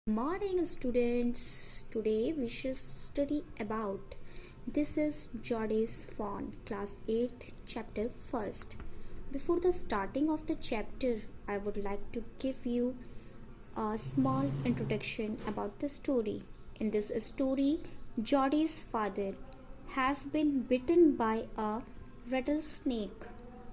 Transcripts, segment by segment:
Morning students, today we should study about this is Jody's Fawn, class 8th, chapter 1st. Before the starting of the chapter, I would like to give you a small introduction about the story. In this story, Jody's father has been bitten by a rattlesnake.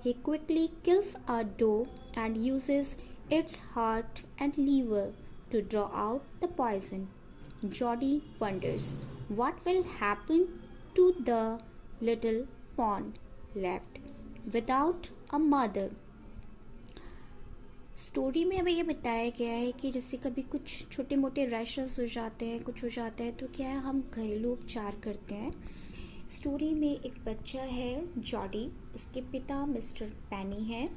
He quickly kills a doe and uses its heart and liver to draw out the poison. Jody wonders what will happen to the little fawn left without a mother. Story में हमें ये बताया गया है कि जैसे कभी कुछ छोटे मोटे रैशेस हो जाते हैं, कुछ हो जाता है, तो क्या है, हम घरेलू उपचार करते हैं. स्टोरी में एक बच्चा है जॉडी, उसके पिता मिस्टर पैनी है.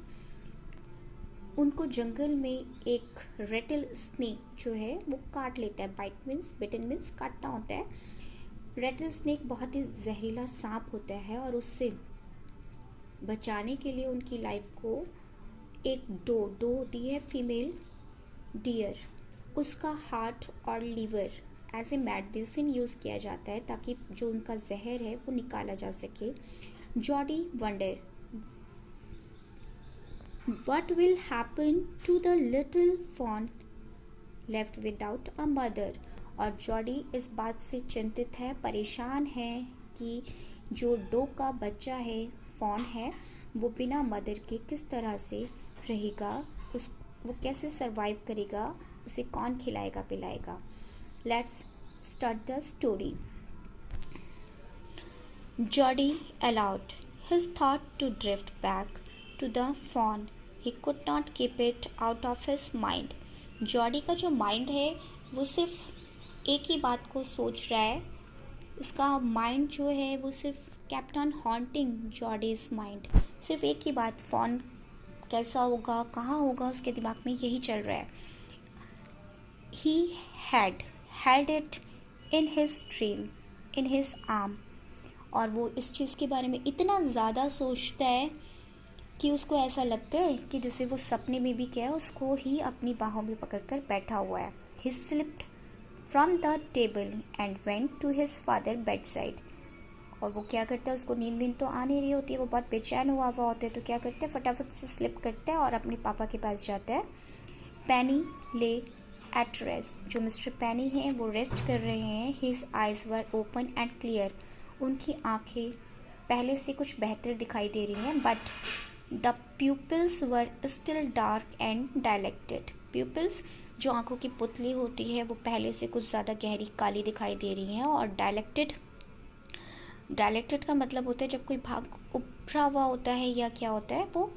उनको जंगल में एक रेटल स्नेक जो है वो काट लेता है. बाइट मीन्स, बिटन मीन्स काटना होता है. रेटल स्नेक बहुत ही जहरीला सांप होता है और उससे बचाने के लिए उनकी लाइफ को एक डो होती है, फीमेल डियर, उसका हार्ट और liver as a medicine use किया जाता है ताकि जो उनका जहर है वो निकाला जा सके. Jordi wonder what will happen to the little fawn left without a mother. और जॉडी इस बात से चिंतित है, परेशान है कि जो डो का बच्चा है, फॉन है, वो बिना मदर के किस तरह से रहेगा, वो कैसे सरवाइव करेगा, उसे कौन खिलाएगा पिलाएगा. Let's start the story. Jody allowed his thought to drift back to the fawn. He could not keep it out of his mind. Jordi का जो माइंड है वो सिर्फ एक ही बात को सोच रहा है. उसका माइंड जो है वो सिर्फ kept on haunting Jodie's mind. सिर्फ एक ही बात, फॉन कैसा होगा, कहाँ होगा, उसके दिमाग में यही चल रहा है. He had held it in his dream, in his arm. और वो इस चीज़ के बारे में इतना ज़्यादा सोचता है कि उसको ऐसा लगता है कि जैसे वो सपने में भी क्या है, उसको ही अपनी बाहों में पकड़कर बैठा हुआ है. He slipped from the table and went to his father bedside. और वो क्या करता है, उसको नींद तो आ नहीं रही होती है, वो बहुत बेचैन हुआ होता है, तो क्या करता है, फटाफट से स्लिप करता है और अपने पापा के पास जाता है. पैनी ले एट रेस्ट. जो मिस्टर पैनी हैं वो रेस्ट कर रहे हैं. His eyes were open and clear. उनकी आंखें पहले से कुछ बेहतर दिखाई दे रही हैं, but the pupils were still dark and dilated. Pupils जो आंखों की पुतली होती है वो पहले से कुछ ज़्यादा गहरी काली दिखाई दे रही हैं. और डायलेक्टेड का मतलब होता है जब कोई भाग उभरा हुआ होता है या क्या होता है, वो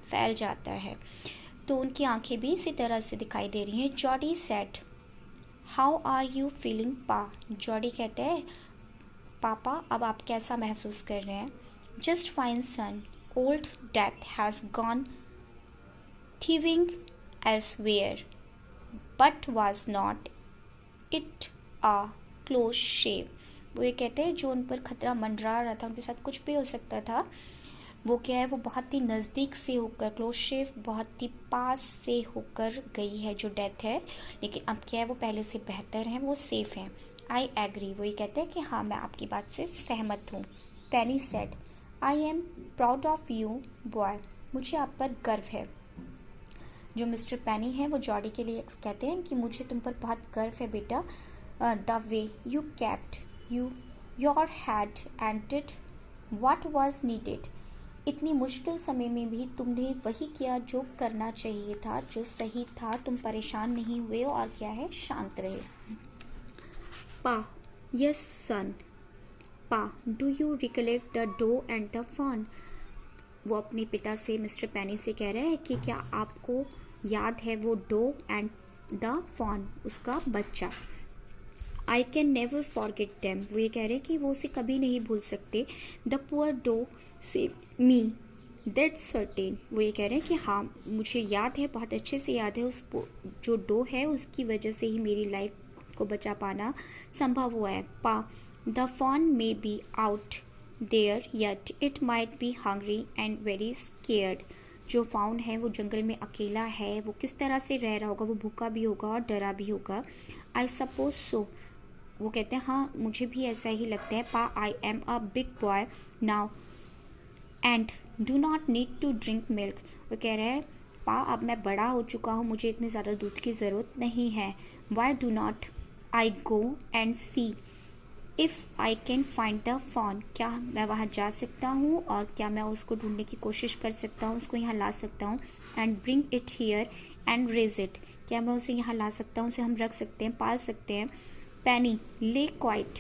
फैल जाता है. तो उनकी आंखें भी इसी तरह से दिखाई दे रही हैं. Jody said, how are you feeling pa. Jody कहते हैं, पापा अब आप कैसा महसूस कर रहे हैं. Just fine son, old death has gone thieving elsewhere, but was not it a close shave. वो ये कहते हैं जो उन पर खतरा मंडरा रहा था, उनके साथ कुछ भी हो सकता था, वो क्या है, वो बहुत ही नज़दीक से होकर, क्लोज शेव बहुत ही पास से होकर गई है जो डेथ है. लेकिन अब क्या है, वो पहले से बेहतर हैं, वो सेफ़ हैं. I agree. वो ये कहते हैं कि हाँ, मैं आपकी बात से सहमत हूँ. पैनी said, I am proud of you boy. मुझे आप पर गर्व है. जो मिस्टर पैनी हैं वो जॉडी के लिए कहते हैं कि मुझे तुम पर बहुत गर्व है बेटा. The way you kept your head and did what was needed. इतनी मुश्किल समय में भी तुमने वही किया जो करना चाहिए था, जो सही था. तुम परेशान नहीं हुए और क्या है, शांत रहे. Pa, yes son. Pa, do you recollect the doe and the fawn? वो अपने पिता से, मिस्टर पैनी से कह रहे हैं कि क्या आपको याद है वो डो एंड द फॉन, उसका बच्चा. I can never forget them. वो ये कह रहे हैं कि वो उसे कभी नहीं भूल सकते. The poor doe save me, that's certain. वो ये कह रहे हैं कि हाँ, मुझे याद है, बहुत अच्छे से याद है, उस जो डो है उसकी वजह से ही मेरी लाइफ को बचा पाना संभव हुआ है. Pa, the fawn may be out there yet, it might be hungry and very scared. जो फाउन है वो जंगल में अकेला है, वो किस तरह से रह रहा होगा, वो भूखा भी होगा और डरा भी होगा। आई सपोज सो, वो कहते हैं हाँ मुझे भी ऐसा ही लगता है। Pa, I am a big boy now and do not need to drink milk. वो कह रहे हैं पा अब मैं बड़ा हो चुका हूँ, मुझे इतने ज़्यादा दूध की ज़रूरत नहीं है। Why do not I go and see if I can find the fawn, क्या मैं वहाँ जा सकता हूँ और क्या मैं उसको ढूंढने की कोशिश कर सकता हूँ, उसको यहाँ ला सकता हूँ। And bring it here and raise it, क्या मैं उसे यहाँ ला सकता हूँ, उसे हम रख सकते हैं, पाल सकते हैं। Penny lay quite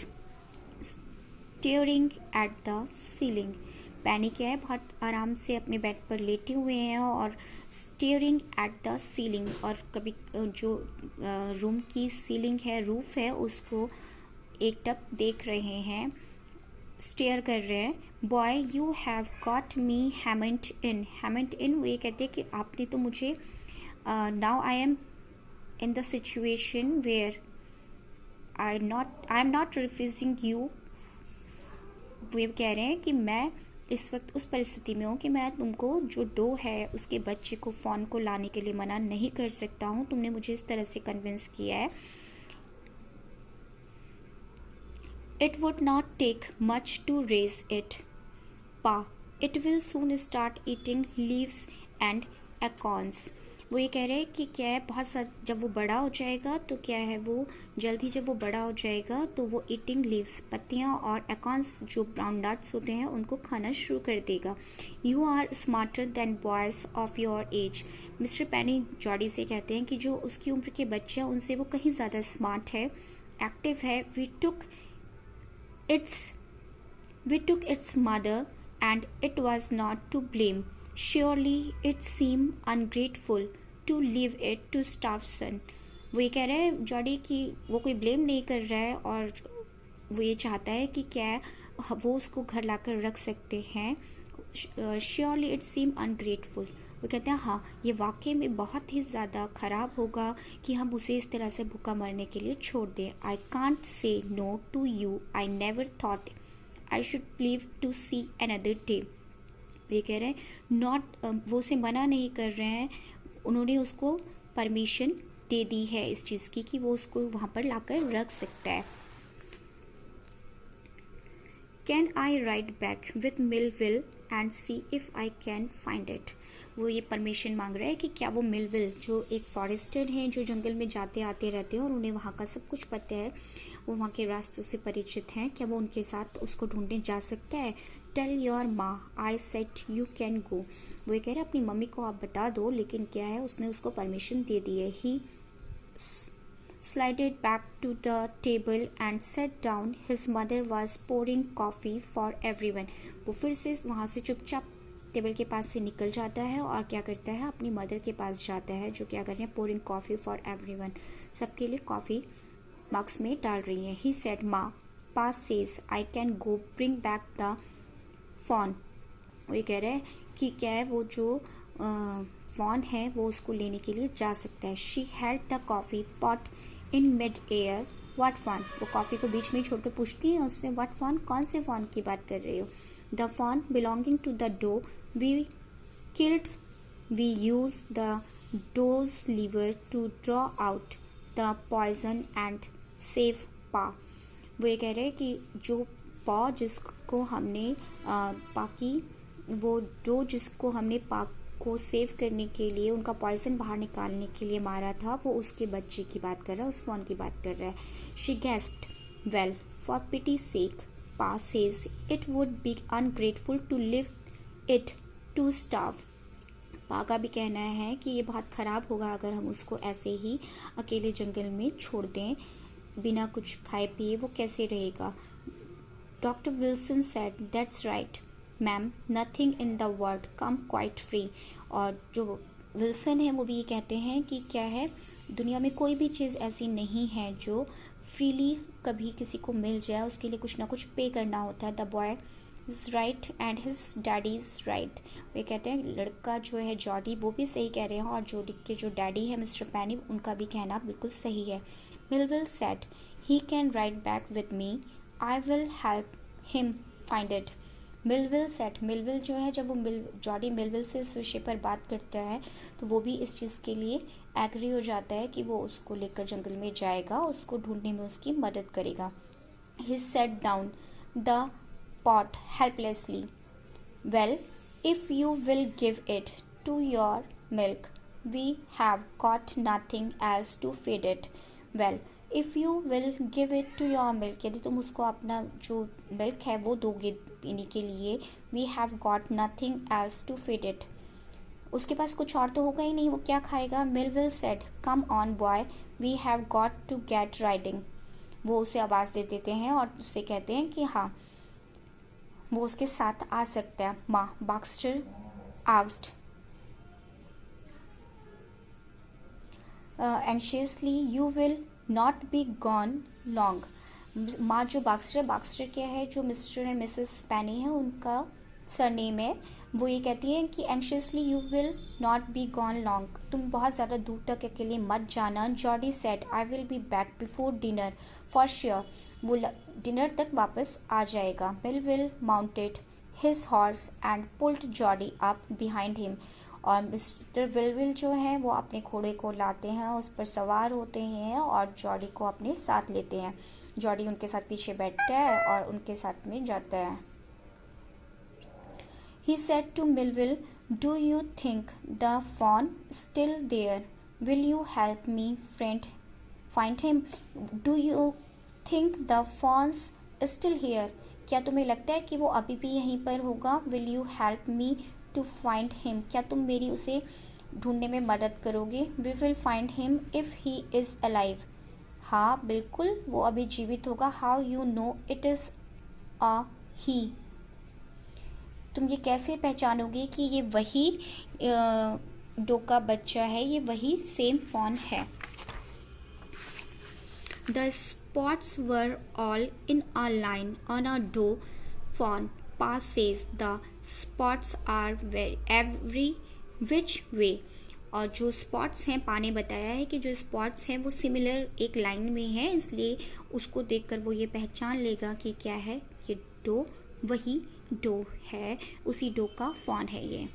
staring at the ceiling, Penny क्या है बहुत आराम से अपने बेड पर लेटे हुए हैं और स्टेयरिंग एट द सीलिंग, और कभी जो रूम की सीलिंग है, रूफ है, उसको एकटक देख रहे हैं, स्टेयर कर रहे हैं। Boy you have got me hemmed in, hemmed in वो ये कहते हैं कि आपने तो मुझे now I am in the situation where I am not refusing you, वो कह रहे हैं कि मैं इस वक्त उस परिस्थिति में हूँ कि मैं तुमको जो डो है उसके बच्चे को फ़ोन को लाने के लिए मना नहीं कर सकता हूँ, तुमने मुझे इस तरह से कन्विंस किया है। It would not take much to raise it, Pa. It will soon start eating leaves and acorns. वो ये कह रहे हैं कि क्या है जब वो बड़ा हो जाएगा तो क्या है वो जल्द ही जब वो बड़ा हो जाएगा तो वो ईटिंग लीव्स, पत्तियाँ और एकॉन्स जो ब्राउन नट्स होते हैं उनको खाना शुरू कर देगा। You are smarter than boys of your age. Mister Penny Jody से कहते हैं कि जो उसकी उम्र के बच्चे हैं उनसे वो कहीं ज़्यादा स्मार्ट है, एक्टिव है। We took its mother, and it was not to blame. Surely it seemed ungrateful to leave it to starvation. वो ये कह रहे हैं जॉडी कि वो कोई ब्लेम नहीं कर रहा है और वो ये चाहता है कि क्या वो उसको घर लाकर रख सकते हैं। Surely it seemed ungrateful. वो कहते हैं हाँ ये वाकई में बहुत ही ज़्यादा ख़राब होगा कि हम उसे इस तरह से भूखा मरने के लिए छोड़ दें। I can't say no to you, I never thought I should live to see another day. वे कह रहे हैं वो उसे मना नहीं कर रहे हैं, उन्होंने उसको परमिशन दे दी है इस चीज़ की कि वो उसको वहाँ पर लाकर रख सकता है। Can I ride back with Millville and see if I can find it. वो ये परमिशन मांग रहा है कि क्या वो मिलविल जो एक फॉरेस्टर हैं जो जंगल में जाते आते रहते हैं और उन्हें वहाँ का सब कुछ पता है, वो वहाँ के रास्तों से परिचित हैं, क्या वो उनके साथ उसको ढूंढने जा सकता है। टेल योर माँ आई सेट यू कैन गो। वो ये कह रहे हैं अपनी मम्मी को आप बता दो, लेकिन क्या है उसने उसको परमिशन दे दी है। ही slided back to the table and sat down. His mother was pouring coffee for everyone. वो फिर से वहाँ से चुपचाप टेबल के पास से निकल जाता है और क्या करता है अपनी मदर के पास जाता है जो क्या कर रहे हैं pouring coffee for everyone, सबके लिए कॉफ़ी मग्स में डाल रही है। He said, माँ Pa says I can go bring back the phone. वो ये कह रहे हैं कि क्या है वो जो फ़ोन है वो उसको लेने के लिए जा सकता है। She held the coffee pot in mid air. What phone, वो कॉफ़ी को बीच में ही छोड़कर पूछती है उससे व्हाट फ़ोन, कौन से फ़ोन की बात कर रही हो। The fawn belonging to the doe we killed, we use the doe's liver to draw out the poison and save pa. वो ये कह रहे हैं कि जो पा जिसको हमने पाकी, वो डो जिसको हमने पाक को सेव करने के लिए उनका पॉइजन बाहर निकालने के लिए मारा था, वो उसके बच्चे की बात कर रहा है, उस फ़ोन की बात कर रहा है। She guessed well for pity sake pa says it would be ungrateful to leave it to starve. Pa का भी कहना है कि ये बहुत ख़राब होगा अगर हम उसको ऐसे ही अकेले जंगल में छोड़ दें बिना कुछ खाए पिए, वो कैसे रहेगा। Doctor Wilson said that's right ma'am, nothing in the world come quite free. और जो विल्सन है वो भी ये कहते हैं कि क्या है दुनिया में कोई भी चीज़ ऐसी नहीं है जो फ्रीली कभी किसी को मिल जाए, उसके लिए कुछ ना कुछ पे करना होता है। The boy is right and his daddy is right. वे कहते हैं लड़का जो है जॉडी वो भी सही कह रहे हैं और जॉडी के जो डैडी है मिस्टर पैनी उनका भी कहना बिल्कुल सही है। Millville said he can ride back with me, I will help him find it. Millville set, Millville जो है जब वो जॉडी मिलविल से इस विषय पर बात करता है तो वो भी इस चीज़ के लिए एग्री हो जाता है कि वो उसको लेकर जंगल में जाएगा, उसको ढूंढने में उसकी मदद करेगा. He set down the pot helplessly. Well, if you will give it to your milk, we have got nothing else to feed it. Well, if you will give it to your milk, यदि तुम उसको अपना जो milk है वो दोगे पीने के लिए, we have got nothing else to feed it, उसके पास कुछ और तो होगा ही नहीं, वो क्या खाएगा. Millwheel said, come on boy, we have got to get riding. वो उसे आवाज़ दे देते हैं और उससे कहते हैं कि हाँ वो उसके साथ आ सकता है. माँ, Baxter asked anxiously, you will not be gone long. माँ जो बॉक्स्टर है, बॉक्स्टर क्या है, जो मिस्टर एंड मिसेस पेनी है उनका सरनेम है, वो ये कहती है कि anxiously you will not be gone long, तुम बहुत ज़्यादा दूर तक अकेले मत जाना. Jordi said, I will be back before dinner for sure, वो डिनर तक वापस आ जाएगा. Millville mounted his horse and pulled Jordi up behind him. और मिस्टर विलविल जो है वो अपने घोड़े को लाते हैं, उस पर सवार होते हैं और जॉडी को अपने साथ लेते हैं. जॉडी उनके साथ पीछे बैठता है और उनके साथ में जाता है. He said to Melville, do you think the fawn still there? Will you help me find him? Do you think the fawn's still here? क्या तुम्हें लगता है कि वो अभी भी यहीं पर होगा? Will you help me to find him? क्या तुम मेरी उसे ढूंढने में मदद करोगे? We will find him if he is alive. हाँ बिल्कुल, वो अभी जीवित होगा. How you know it is a he? तुम ये कैसे पहचानोगे कि ये वही डो का बच्चा है, ये वही सेम फॉन है. The spots were all in a line on a doe fawn passes. The spots are every which way. और जो स्पॉट्स हैं, पाने बताया है कि जो स्पॉट्स हैं वो सिमिलर एक लाइन में है, इसलिए उसको देखकर वो ये पहचान लेगा कि क्या है, ये डो वही डो है, उसी डो का फॉन है ये.